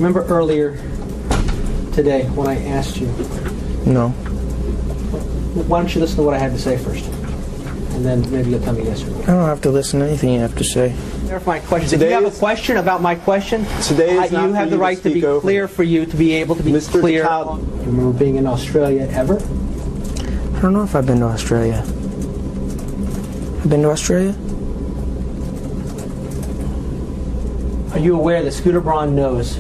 Remember earlier today when I asked you? No. Why don't you listen to what I had to say first? And then maybe you'll tell me yes or no. I don't have to listen to anything you have to say. Clarify my question. If you have a question about my question, you have the right to be clear for you to be able to be clear. Do you remember being in Australia ever? I don't know if I've been to Australia. I've been to Australia? Are you aware that Scooter Braun knows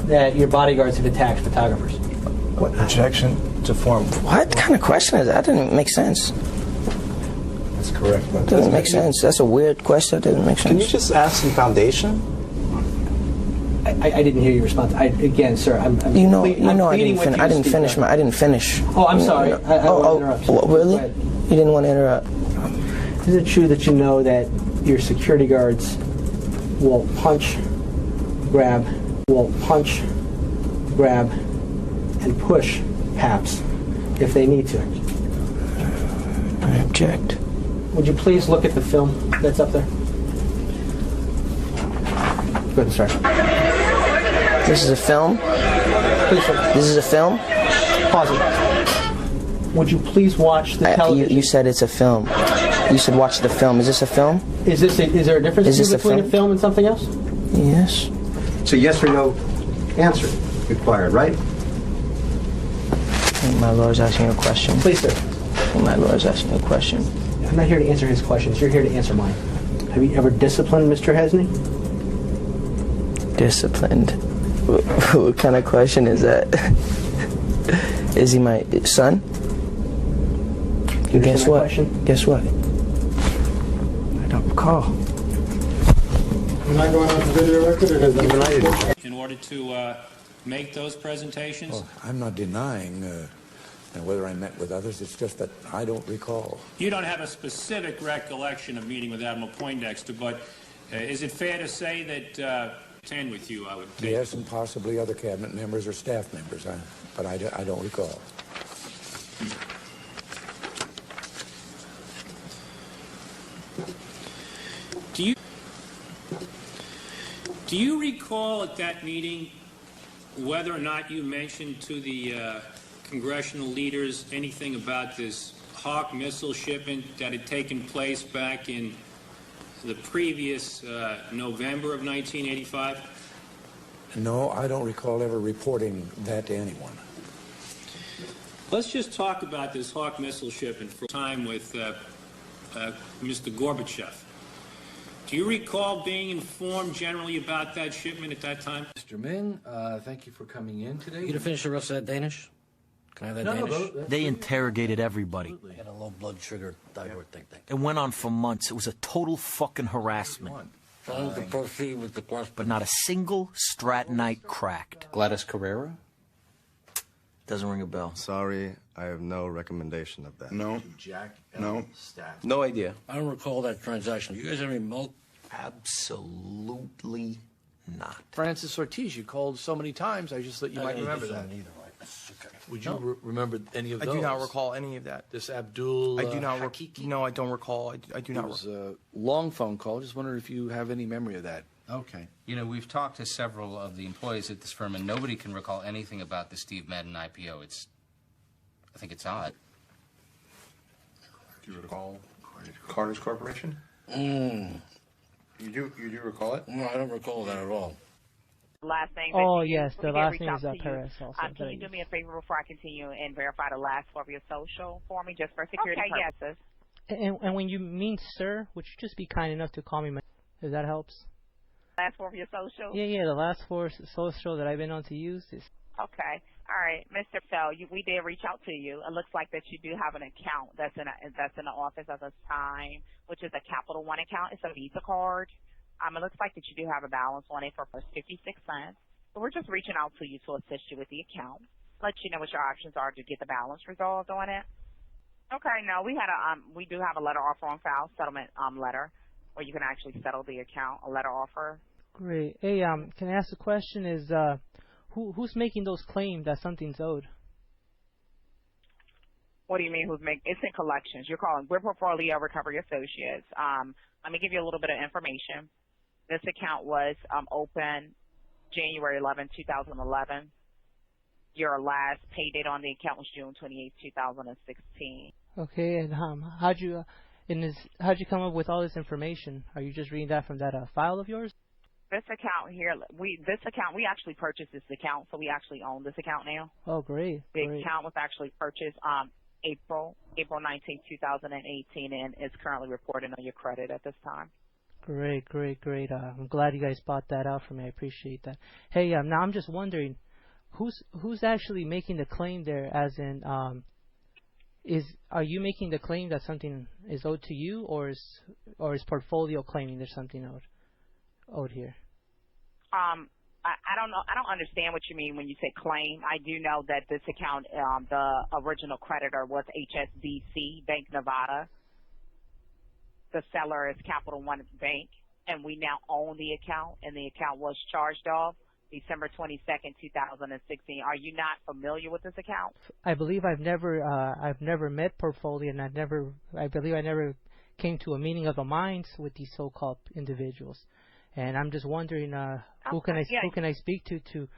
that your bodyguards have attacked photographers? What objection to form? What kind of question is that? That didn't make sense. That's correct. But Doesn't make sense. That's a weird question. That doesn't make sense. Can you just ask some foundation? I didn't hear your response. Again, sir, I didn't finish. Oh, I'm sorry. I won't interrupt. Really? You didn't want to interrupt. Is it true that you know that your security guards will punch, grab, and push Paps if they need to? I object. Would you please look at the film that's up there? Go ahead, sir. This is a film? Please, sir. This is a film? Pause it. Would you please watch the television? You said it's a film. You said watch the film. Is this a film? Is there a difference between a film and something else? Yes. It's a yes or no answer required, right? My lawyer's asking you a question. Please, sir. My lawyer's asking you a question. I'm not here to answer his questions. You're here to answer mine. Have you ever disciplined Mr. Hesney? Disciplined? What kind of question is that? Is he my son? Guess what? Guess what? I don't recall. Am I going on the video record, or does that even I in order to make those presentations? Well, I'm not denying whether I met with others. It's just that I don't recall. You don't have a specific recollection of meeting with Admiral Poindexter, but is it fair to say that attend with you, I would think? Yes, and possibly other cabinet members or staff members, but I don't recall. Do you recall at that meeting whether or not you mentioned to the congressional leaders anything about this Hawk missile shipment that had taken place back in the previous November of 1985? No, I don't recall ever reporting that to anyone. Let's just talk about this Hawk missile shipment for a time with Mr. Gorbachev. Do you recall being informed generally about that shipment at that time? Mr. Ming, thank you for coming in today. You gonna finish the rest of that Danish? Can I have that No, Danish? no, They interrogated everybody. Had a low blood sugar, thyroid thing. It went on for months. It was a total fucking harassment. Trying to proceed with the question. But not a single Strattonite cracked. Gladys Carrera? Doesn't ring a bell. Sorry, I have no recommendation of that. No. Jack No. Staff. No idea. I don't recall that transaction. You guys have any milk? Absolutely not. Francis Ortiz, you called so many times, I just thought you might remember that. Either, right? Okay. Would you remember any of those? I do not recall any of that. This Abdul I do not. Hakiki? No, I don't recall. I do not. It was a long phone call. Just wondered if you have any memory of that. Okay. You know, we've talked to several of the employees at this firm, and nobody can recall anything about the Steve Madden IPO. I think it's odd. Do you recall Carter's Corporation? You do recall it? No, I don't recall that at all. Last name. Oh, yes, the last name is Perez also. Can you do me a favor before I continue and verify the last four of your social for me, just for security purposes? And when you mean sir, would you just be kind enough to call me my, if that helps? Last four of your social? Yeah, the last four social that I've been on to use is... Okay. All right, Mr. Fell, we did reach out to you. It looks like that you do have an account that's in the office at this time, which is a Capital One account. It's a Visa card. It looks like that you do have a balance on it for 56 cents. So we're just reaching out to you to assist you with the account, let you know what your options are to get the balance resolved on it. Okay. No, we do have a letter offer on file, settlement letter, where you can actually settle the account, a letter offer. Great. Hey, can I ask a question? Is who's making those claims that something's owed? What do you mean who's making? It's in collections. You're calling. We're Portfolio Recovery Associates. Let me give you a little bit of information. This account was open January 11, 2011. Your last pay date on the account was June 28, 2016. Okay, and how'd you come up with all this information? Are you just reading that from that file of yours? This account here, we actually purchased this account, so we actually own this account now. Oh, great. The account was actually purchased April 19, 2018, and is currently reported on your credit at this time. Great. I'm glad you guys bought that out for me. I appreciate that. Hey, now I'm just wondering, who's actually making the claim there? As in, are you making the claim that something is owed to you, or is Portfolio claiming there's something owed here? I don't know. I don't understand what you mean when you say claim. I do know that this account, the original creditor was HSBC Bank Nevada. The seller is Capital One Bank, and we now own the account, and the account was charged off December 22nd, 2016. Are you not familiar with this account? I believe I've never met Portfolio, and I believe I never came to a meeting of the minds with these so-called individuals. And I'm just wondering, who can I speak to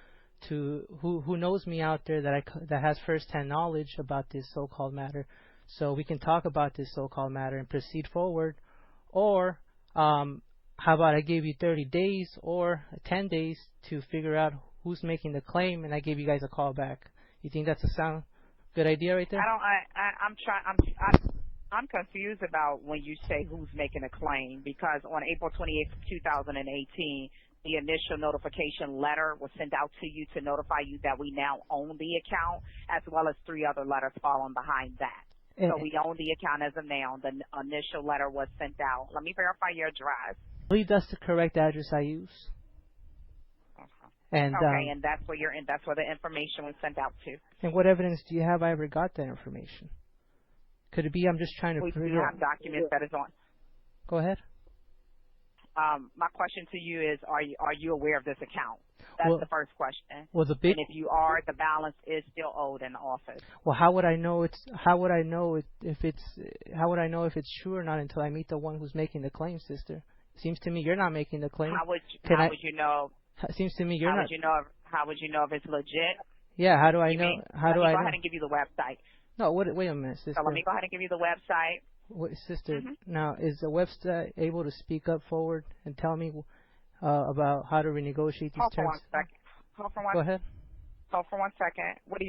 who knows me out there that has first-hand knowledge about this so-called matter, so we can talk about this so-called matter and proceed forward. Or how about I give you 30 days or 10 days to figure out who's making the claim, and I give you guys a call back. You think that's a good idea right there? I'm confused about when you say who's making a claim, because on April 28th, 2018, the initial notification letter was sent out to you to notify you that we now own the account, as well as 3 other letters following behind that. So we own the account as of now. The initial letter was sent out. Let me verify your address. I believe that's the correct address I use. And that's where the information was sent out to. And what evidence do you have I ever got that information? Could it be I'm just trying to figure out? We do have documents that is on. Go ahead. My question to you is, are you aware of this account? That's the first question. And if you are, the balance is still owed in the office. Well, how would I know if it's true or not until I meet the one who's making the claim, sister? Seems to me you're not making the claim. How would you know? Seems to me you're not. How would you know if it's legit? Yeah. How do I know? Let me go ahead and give you the website. No. Wait a minute, sister. So let me go ahead and give you the website. Wait, sister. Now, is the website able to speak up forward and tell me about how to renegotiate these terms? Hold for 1 second. Go ahead. Hold for 1 second. What do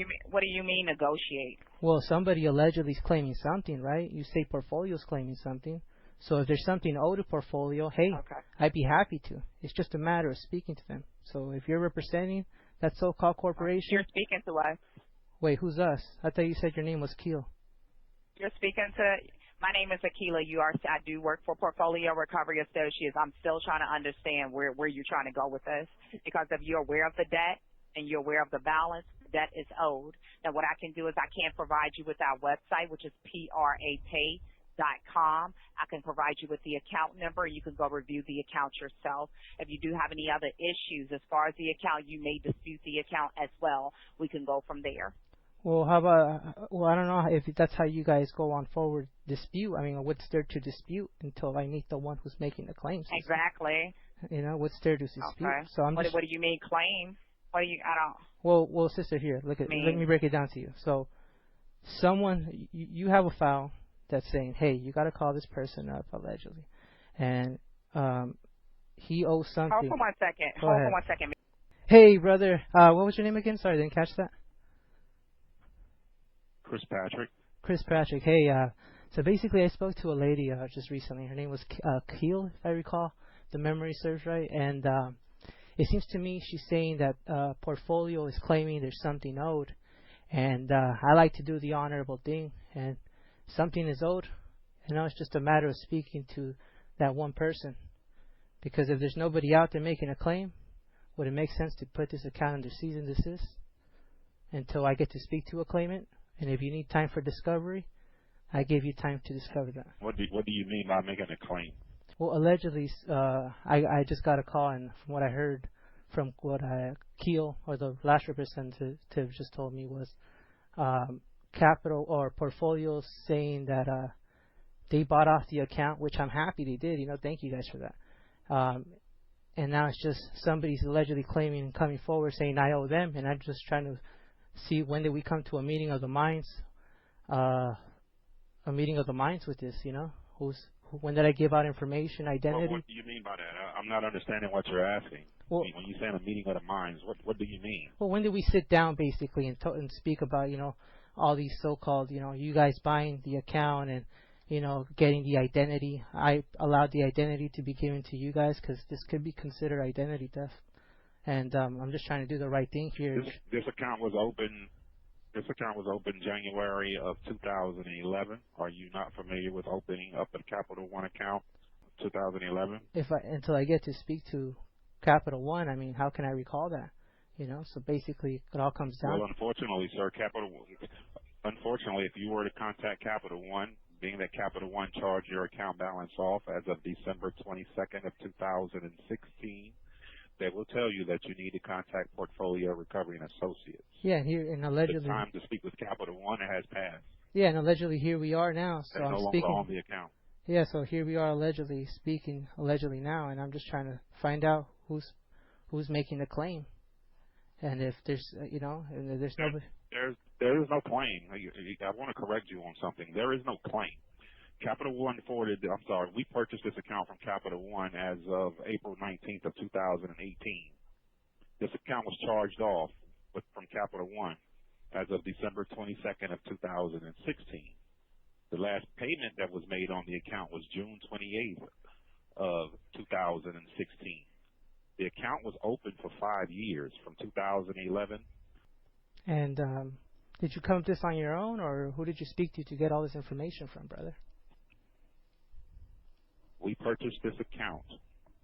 you mean negotiate? Well, somebody allegedly is claiming something, right? You say Portfolio's claiming something. So if there's something owed to Portfolio, hey, I'd be happy to. It's just a matter of speaking to them. So if you're representing that so-called corporation, you're speaking to us. Wait, who's us? I thought you said your name was Keel. You're speaking to. My name is Akila. I do work for Portfolio Recovery Associates. I'm still trying to understand where you're trying to go with this, because if you're aware of the debt and you're aware of the balance, debt is owed. Now, what I can do is I can provide you with our website, which is PRAPay.com. I can provide you with the account number. You can go review the account yourself. If you do have any other issues as far as the account, you may dispute the account as well. We can go from there. Well, how about, I don't know if that's how you guys go on forward dispute. I mean, what's there to dispute until I meet the one who's making the claims? Exactly. You know, what's there to dispute? Okay. So what do you mean claim? What do you, I don't. Well, sister, here, let me break it down to you. So, you have a file that's saying, hey, you got to call this person up, allegedly. And, he owes something. Hold for 1 second. Hold for 1 second. Hey, brother, what was your name again? Sorry, I didn't catch that. Chris Patrick. Hey, so basically I spoke to a lady just recently. Her name was Keel, if I recall. The memory serves right. And it seems to me she's saying that Portfolio is claiming there's something owed. And I like to do the honorable thing. And something is owed. You know, it's just a matter of speaking to that one person. Because if there's nobody out there making a claim, would it make sense to put this account under cease and desist until I get to speak to a claimant? And if you need time for discovery, I gave you time to discover that. What do you mean by making a claim? Well, allegedly, I just got a call, and from what I heard from what Keel, or the last representative, just told me was Capital or Portfolio saying that they bought off the account, which I'm happy they did. You know, thank you guys for that. and now it's just somebody's allegedly claiming and coming forward saying I owe them, and I'm just trying to see when did we come to a meeting of the minds, with this, you know? When did I give out information, identity? What do you mean by that? I'm not understanding what you're asking. Well, when you say a meeting of the minds, what do you mean? Well, when did we sit down basically and speak about, you know, all these so-called, you know, you guys buying the account and, you know, getting the identity? I allowed the identity to be given to you guys because this could be considered identity theft. And I'm just trying to do the right thing here. This account was open. This account was opened January of 2011. Are you not familiar with opening up a Capital One account 2011? Until I get to speak to Capital One, I mean, how can I recall that? You know, so basically it all comes down. Well, unfortunately, sir, if you were to contact Capital One, being that Capital One charged your account balance off as of December 22nd of 2016, they will tell you that you need to contact Portfolio Recovery and Associates. Yeah, and allegedly the time to speak with Capital One has passed. Yeah, and allegedly here we are now. So They're I'm no speaking. longer on the account. Yeah, so here we are allegedly speaking now, and I'm just trying to find out who's making the claim, and if there's you know, and if there's nobody. There is no claim. I want to correct you on something. There is no claim. Capital One we purchased this account from Capital One as of April 19th of 2018. This account was charged off from Capital One as of December 22nd of 2016. The last payment that was made on the account was June 28th of 2016. The account was open for 5 years, from 2011. And did you come to this on your own, or who did you speak to get all this information from, brother? We purchased this account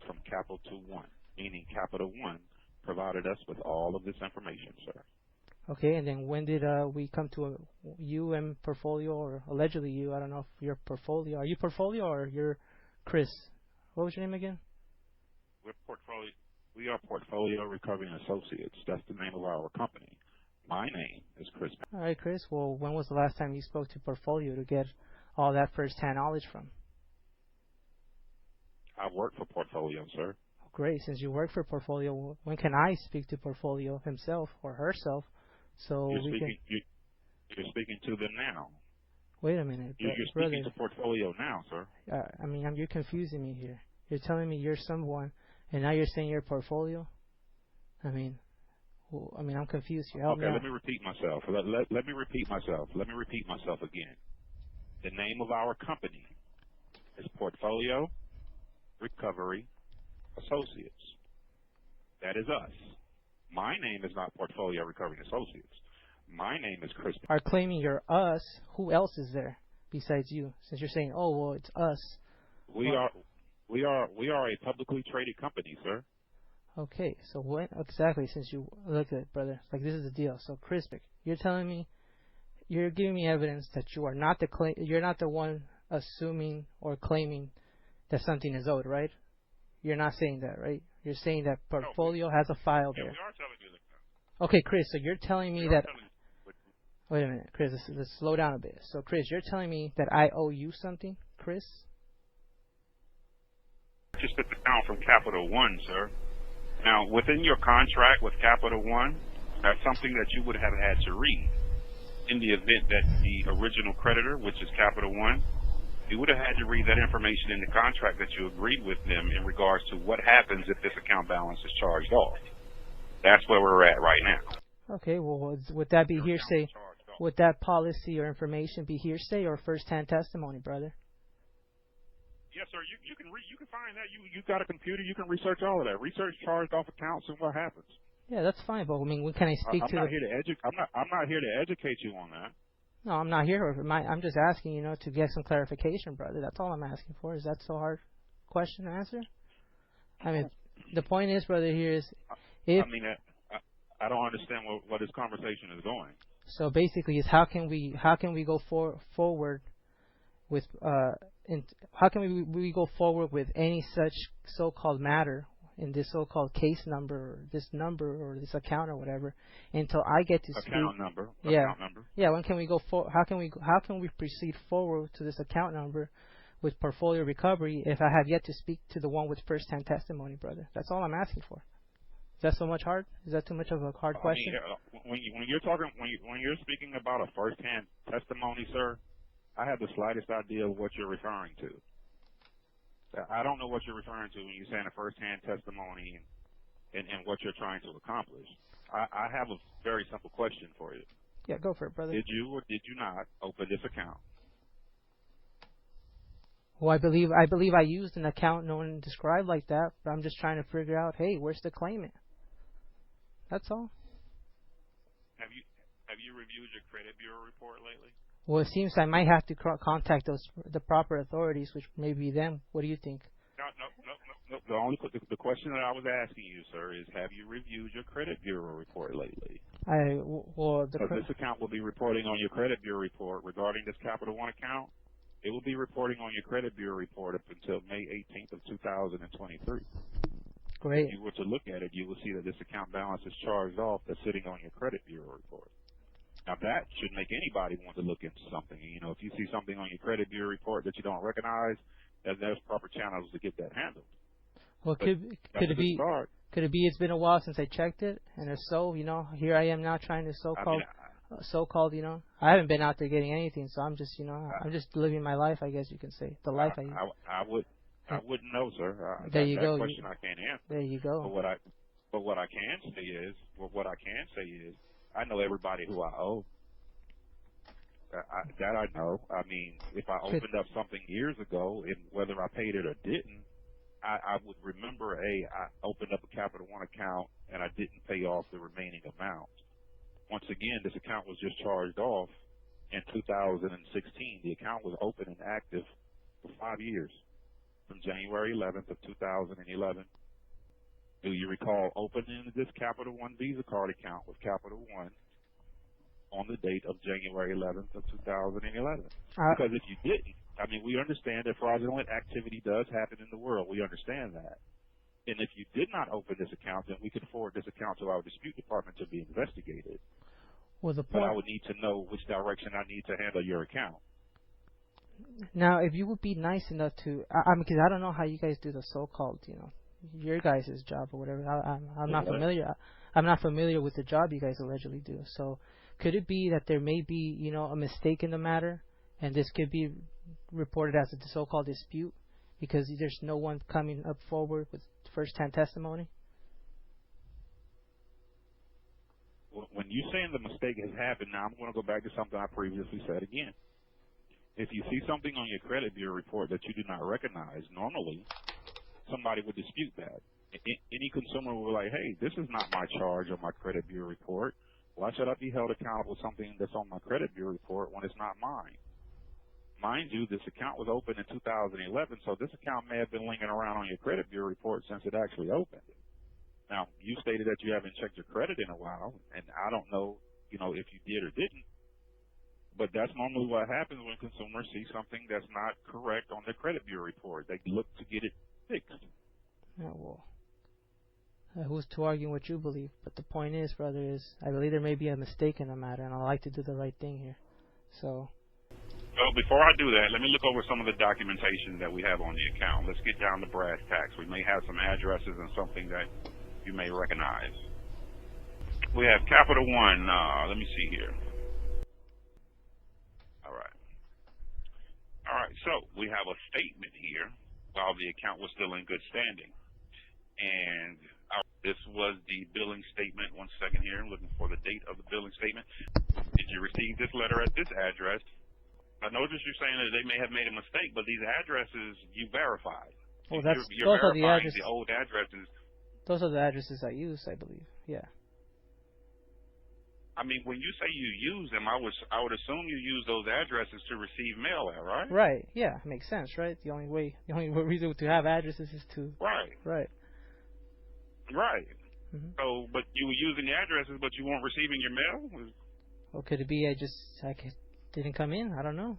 from Capital One, meaning Capital One provided us with all of this information, sir. Okay, and then when did we come to you and Portfolio, or allegedly you? I don't know if you're Portfolio. Are you Portfolio or you're Chris? What was your name again? We're Portfolio. We are Portfolio Recovery and Associates. That's the name of our company. My name is Chris. All right, Chris. Well, when was the last time you spoke to Portfolio to get all that first-hand knowledge from? I work for Portfolio, sir. Great. Since you work for Portfolio, when can I speak to Portfolio himself or herself? So you're speaking to them now. Wait a minute. You're speaking to Portfolio now, sir. I mean, you're confusing me here. You're telling me you're someone, and now you're saying you're Portfolio? I mean, I'm confused here. Okay, let me repeat myself. Let me repeat myself. Let me repeat myself again. The name of our company is Portfolio Recovery Associates. That is us. My name is not Portfolio Recovery Associates. My name is Chris. Are claiming you're us. Who else is there besides you? Since you're saying, oh well, it's us. We are a publicly traded company, sir. Okay, so what exactly? Since you look at it, brother, like this is the deal. So Chris, you're telling me, you're giving me evidence that you are not you're not the one assuming or claiming that something is owed, right? You're not saying that, right? You're saying that Portfolio has a file there. We are telling you that. Okay, Chris, so you're telling me that... Wait a minute, Chris, let's slow down a bit. So, Chris, you're telling me that I owe you something, Chris? Just at the account from Capital One, sir. Now, within your contract with Capital One, that's something that you would have had to read. In the event that the original creditor, which is Capital One, you would have had to read that information in the contract that you agreed with them in regards to what happens if this account balance is charged off. That's where we're at right now. Okay, well, would that be hearsay? Would that policy or information be hearsay or first-hand testimony, brother? Yes, sir. You can find that. You got a computer. You can research all of that. Research charged off accounts and what happens. Yeah, that's fine. But I mean, when can I speak to? I'm not here to educate you on that. No, I'm not here. I'm just asking, you know, to get some clarification, brother. That's all I'm asking for. Is that so hard question to answer? I mean, the point is, brother, here is if... I mean, I don't understand what this conversation is going. So basically, is how can we go forward with how can we go forward with any such so-called matter in this so-called case number or this number or this account or whatever until I get to speak. Account number. Yeah. When can we go how can we proceed forward to this account number with portfolio recovery if I have yet to speak to the one with first-hand testimony, brother? That's all I'm asking for. Is that so much hard? Is that too much of a hard question? When you're speaking about a first-hand testimony, sir, I have the slightest idea of what you're referring to. I don't know what you're referring to when you're saying a first-hand testimony and what you're trying to accomplish. I have a very simple question for you. Yeah, go for it, brother. Did you or did you not open this account? Well, I believe I used an account known and described like that, but I'm just trying to figure out, hey, where's the claimant? That's all. Have you reviewed your credit bureau report lately? Well, it seems I might have to contact the proper authorities, which may be them. What do you think? No. The question that I was asking you, sir, is have you reviewed your credit bureau report lately? This account will be reporting on your credit bureau report regarding this Capital One account. It will be reporting on your credit bureau report up until May 18th of 2023. Great. If you were to look at it, you will see that this account balance is charged off that's sitting on your credit bureau report. Now, that should make anybody want to look into something. You know, if you see something on your credit bureau report that you don't recognize, there's proper channels to get that handled. Well, could it be it's been a while since I checked it, and if so, you know, here I am now trying to so-called, you know, I haven't been out there getting anything, so I'm just, you know, I'm just living my life, I guess you can say, the life I wouldn't know, sir. There you go. That question I can't answer. There you go. But what I can say is, I know everybody who I owe. That I know. I mean, if I opened up something years ago, and whether I paid it or didn't, I would remember, I opened up a Capital One account and I didn't pay off the remaining amount. Once again, this account was just charged off in 2016. The account was open and active for 5 years, from January 11th of 2011. Do you recall opening this Capital One Visa card account with Capital One on the date of January 11th of 2011? Because if you didn't, I mean, we understand that fraudulent activity does happen in the world. We understand that. And if you did not open this account, then we could forward this account to our dispute department to be investigated. Well, but I would need to know which direction I need to handle your account. Now, if you would be nice enough to, because I don't know how you guys do the so-called, you know, your guys' job or whatever. I'm not familiar. I'm not familiar with the job you guys allegedly do. So, could it be that there may be, you know, a mistake in the matter, and this could be reported as a so-called dispute because there's no one coming up forward with first-hand testimony? When you're saying the mistake has happened, now I'm going to go back to something I previously said again. If you see something on your credit bureau report that you do not recognize, normally somebody would dispute that. Any consumer will be like, hey, this is not my charge on my credit bureau report. Why should I be held accountable for something that's on my credit bureau report when it's not mine? Mind you, this account was opened in 2011, so this account may have been lingering around on your credit bureau report since it actually opened. Now, you stated that you haven't checked your credit in a while, and I don't know, you know, if you did or didn't. But that's normally what happens when consumers see something that's not correct on their credit bureau report. They look to get it fixed. Yeah, well, who's to argue what you believe? But the point is, brother, is I believe there may be a mistake in the matter, and I like to do the right thing here. So. Well, before I do that, let me look over some of the documentation that we have on the account. Let's get down to brass tacks. We may have some addresses and something that you may recognize. We have Capital One. Let me see here. All right. So we have a statement here while the account was still in good standing. And this was the billing statement. 1 second here. I'm looking for the date of the billing statement. Did you receive this letter at this address? I noticed you're saying that they may have made a mistake, but these addresses you verified. Well, you're those are the verifying addresses. The old addresses. Those are the addresses I use, I believe. Yeah. I mean, when you say you use them, I would assume you use those addresses to receive mail at, right? Right. Yeah, makes sense, right? The only reason to have addresses is to. Right. Right. Mm-hmm. So, but you were using the addresses, but you weren't receiving your mail. Well, could it be I didn't come in? I don't know.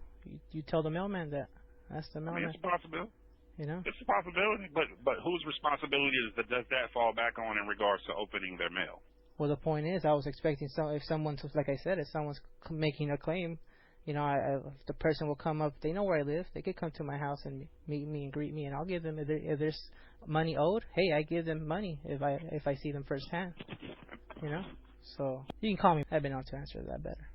You tell the mailman that. Ask the mailman. I mean, it's a possibility. You know? It's a possibility, but whose responsibility does that fall back on in regards to opening their mail? Well, the point is, I was expecting if someone's, like I said, if someone's making a claim, You know, the person will come up. They know where I live. They could come to my house and meet me and greet me, and I'll give them if there's money owed. Hey, I give them money if I see them firsthand. You know, so you can call me. I've been able to answer that better.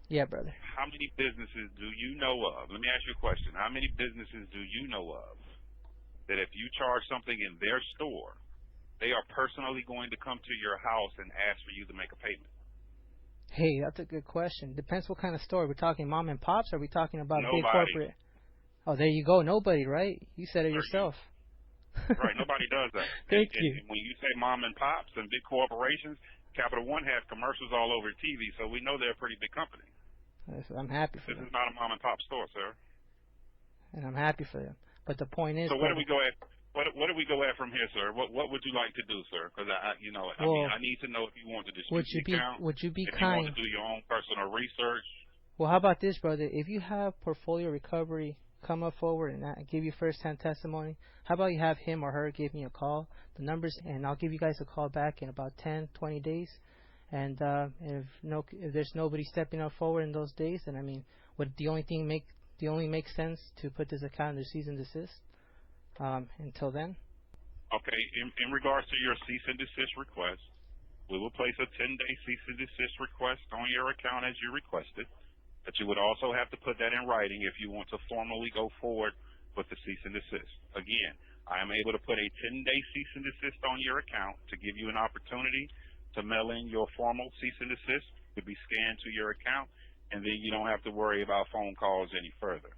Yeah, brother. How many businesses do you know of? Let me ask you a question. How many businesses do you know of that if you charge something in their store, they are personally going to come to your house and ask for you to make a payment? Hey, that's a good question. Depends what kind of store. We're talking mom and pops, or are we talking about Nobody. big corporate? Oh, there you go. Nobody, right? You said it yourself. Right, nobody does that. Thank and you. when you say mom and pops and big corporations, Capital One has commercials all over TV, so we know they're a pretty big company. I'm happy for This them. is not a mom and pop store, sir. And I'm happy for them. But the point is, So where do we go at? What do we go at from here, sir? What would you like to do, sir? Because I mean, I need to know if you want to dispute the account. Would you be if kind? you want to do your own personal research. Well, how about this, brother? If you have portfolio recovery come up forward and give you first-hand testimony, how about you have him or her give me a call, the numbers, and I'll give you guys a call back in about 10, 20 days. And if there's nobody stepping up forward in those days, then I mean, would the only make sense to put this account under cease and desist until then? Okay, in regards to your cease and desist request, we will place a 10-day cease and desist request on your account as you requested. But you would also have to put that in writing if you want to formally go forward with the cease and desist. Again, I am able to put a 10-day cease and desist on your account to give you an opportunity to mail in your formal cease and desist to be scanned to your account, and then you don't have to worry about phone calls any further.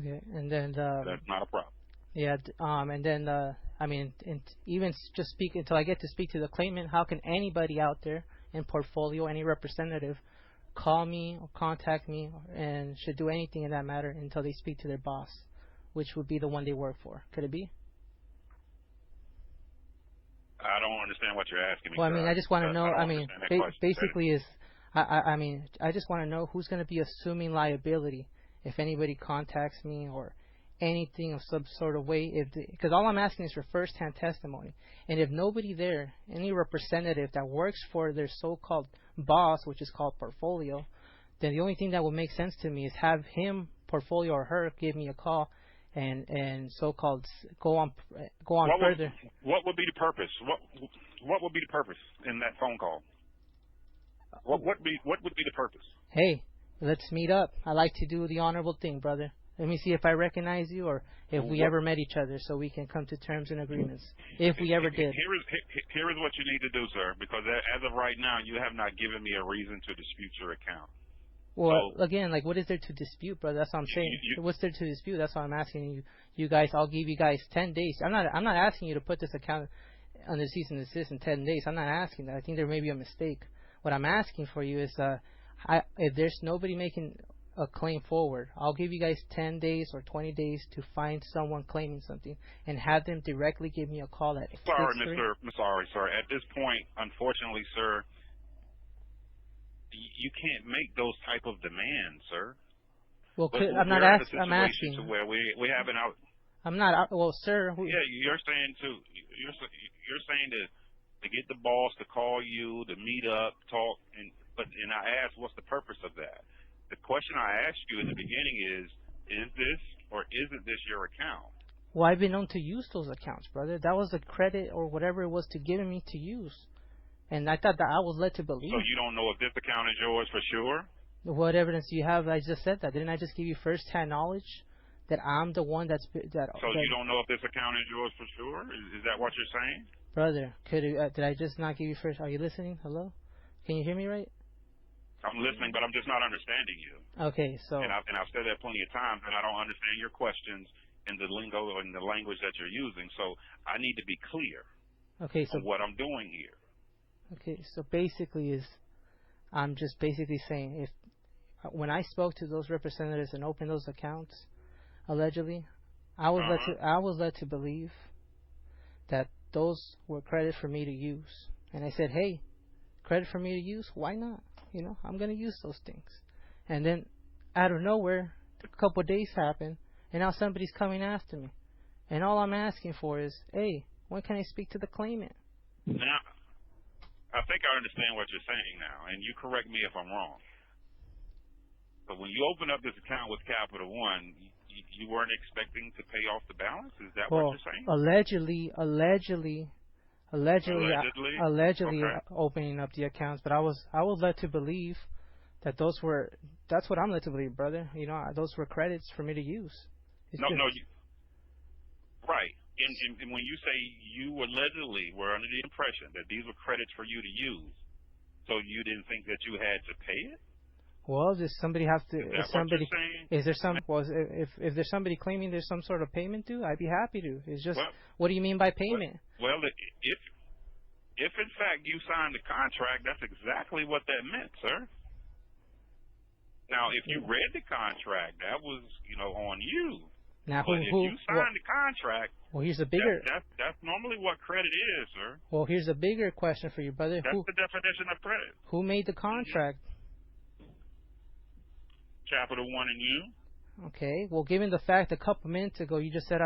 Okay, and then That's not a problem. Yeah, and then I mean, even just speak until I get to speak to the claimant. How can anybody out there in portfolio, any representative, call me or contact me and should do anything in that matter until they speak to their boss, which would be the one they work for? Could it be? I don't understand what you're asking me. Well, I mean, I just want to know. I mean, basically, I mean, I just want to know who's going to be assuming liability if anybody contacts me or anything of some sort of way. Because all I'm asking is for first-hand testimony, and if nobody there, any representative that works for their so-called boss, which is called portfolio, then the only thing that would make sense to me is have him, portfolio, or her give me a call and so-called go on further. What would be the purpose? What would be the purpose in that phone call? What would be the purpose? Hey, let's meet up. I like to do the honorable thing, brother. Let me see if I recognize you or if we ever met each other, so we can come to terms and agreements. If we ever did. Here is what you need to do, sir, because as of right now, you have not given me a reason to dispute your account. Well, again, like, what is there to dispute, brother? That's what I'm saying. What's there to dispute? That's what I'm asking you guys. I'll give you guys 10 days. I'm not asking you to put this account under cease and desist in 10 days. I'm not asking that. I think there may be a mistake. What I'm asking for you is, if there's nobody making a claim forward, I'll give you guys 10 days or 20 days to find someone claiming something and have them directly give me a call at. Sorry, sir. At this point, unfortunately, sir, you can't make those type of demands, sir. Well, I'm not asking. I'm asking. To where we have an out. I'm not. Well, sir. Yeah, you're saying you're saying to get the boss to call you, to meet up, talk, and I asked, what's the purpose of that? The question I asked you in the beginning is this or isn't this your account? Well, I've been known to use those accounts, brother. That was a credit or whatever it was to giving me to use. And I thought that I was led to believe. So you don't know if this account is yours for sure? What evidence do you have? I just said that. Didn't I just give you first-hand knowledge that I'm the one that? So you don't know if this account is yours for sure? Is that what you're saying? Brother, did I just not give you first? Are you listening? Hello? Can you hear me right? I'm listening, but I'm just not understanding you. Okay, so. And I've said that plenty of times, and I don't understand your questions in the lingo and the language that you're using. So I need to be clear. Okay, so on what I'm doing here. Okay, so basically I'm just basically saying when I spoke to those representatives and opened those accounts, allegedly, I was led to believe that those were credit for me to use, and I said, hey, credit for me to use? Why not? You know, I'm gonna use those things. And then out of nowhere, a couple of days happen, and now somebody's coming after me, and all I'm asking for is, hey, when can I speak to the claimant? Now, I think I understand what you're saying now, and you correct me if I'm wrong. So when you open up this account with Capital One, you weren't expecting to pay off the balance? Is that what you're saying? Allegedly Okay. opening up the accounts, but I was led to believe that that's what I'm led to believe, brother. You know, those were credits for me to use. Right. And when you say you allegedly were under the impression that these were credits for you to use, so you didn't think that you had to pay it? Well, does somebody have to? Is that what you're saying? Is there some? If there's somebody claiming there's some sort of payment due, I'd be happy to. It's just, what do you mean by payment? Well, if in fact you signed the contract, that's exactly what that meant, sir. Now, if you read the contract, that was, on you. Now, but if you signed the contract, well, here's a bigger. That's normally what credit is, sir. Well, here's a bigger question for you, brother. That's the definition of credit. Who made the contract? Capital One and you. Okay. Well, given the fact a couple minutes ago you just said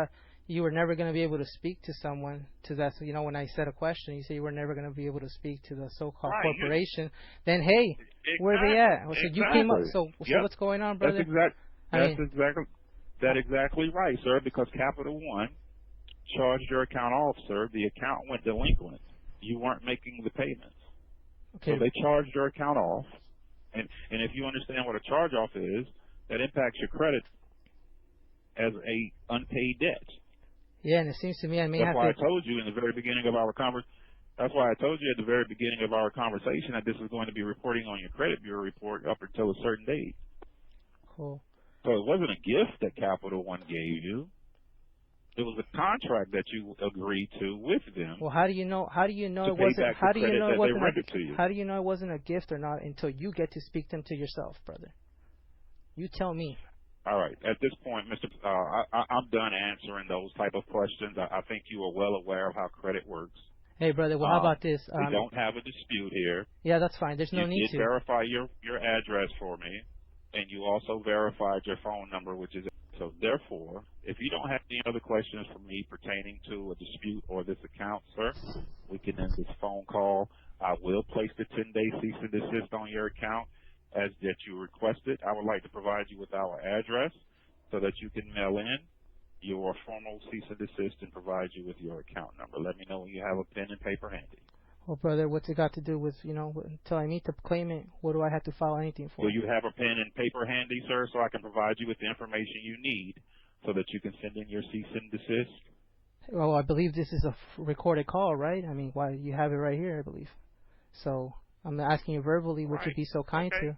you were never going to be able to speak to someone, when I said a question, you said you were never going to be able to speak to the so-called corporation. Then, hey, where are they at? So you came up. So what's going on, brother? That's exactly right, sir. Because Capital One charged your account off, sir. The account went delinquent. You weren't making the payments. Okay. So they charged your account off. And if you understand what a charge-off is, that impacts your credit as a unpaid debt. Yeah, and it seems to me I may have to. That's why I told you in the very beginning of our That's why I told you at the very beginning of our conversation that this is going to be reporting on your credit bureau report up until a certain date. Cool. So it wasn't a gift that Capital One gave you. It was a contract that you agreed to with them. Well, how do you know? How do you know it wasn't? How do you know it wasn't? How do you know it wasn't a gift or not until you get to speak them to yourself, brother? You tell me. All right. At this point, Mr. I'm done answering those type of questions. I think you are well aware of how credit works. Hey, brother. Well, how about this? We don't have a dispute here. Yeah, that's fine. There's no need to. You did verify your address for me, and you also verified your phone number, which is. So therefore, if you don't have any other questions for me pertaining to a dispute or this account, sir, we can end this phone call. I will place the 10-day cease and desist on your account as that you requested. I would like to provide you with our address so that you can mail in your formal cease and desist and provide you with your account number. Let me know when you have a pen and paper handy. Well, brother, what's it got to do with, until I meet the claimant, what do I have to file anything for? Will you have a pen and paper handy, sir, so I can provide you with the information you need so that you can send in your cease and desist? Well, I believe this is a recorded call, right? I mean, why you have it right here, I believe. So I'm asking you verbally, would you be so kind to?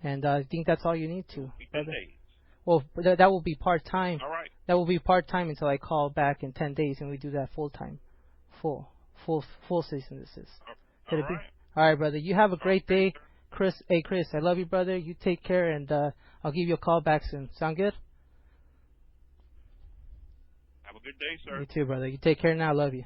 And I think that's all you need to. 10 days. Well, that will be part-time. All right. That will be part-time until I call back in 10 days and we do that full-time. Full cease and desist. All right. All right, brother. You have a great day. Chris, hey, Chris, I love you, brother. You take care, and I'll give you a call back soon. Sound good? Have a good day, sir. You too, brother. You take care now. I love you.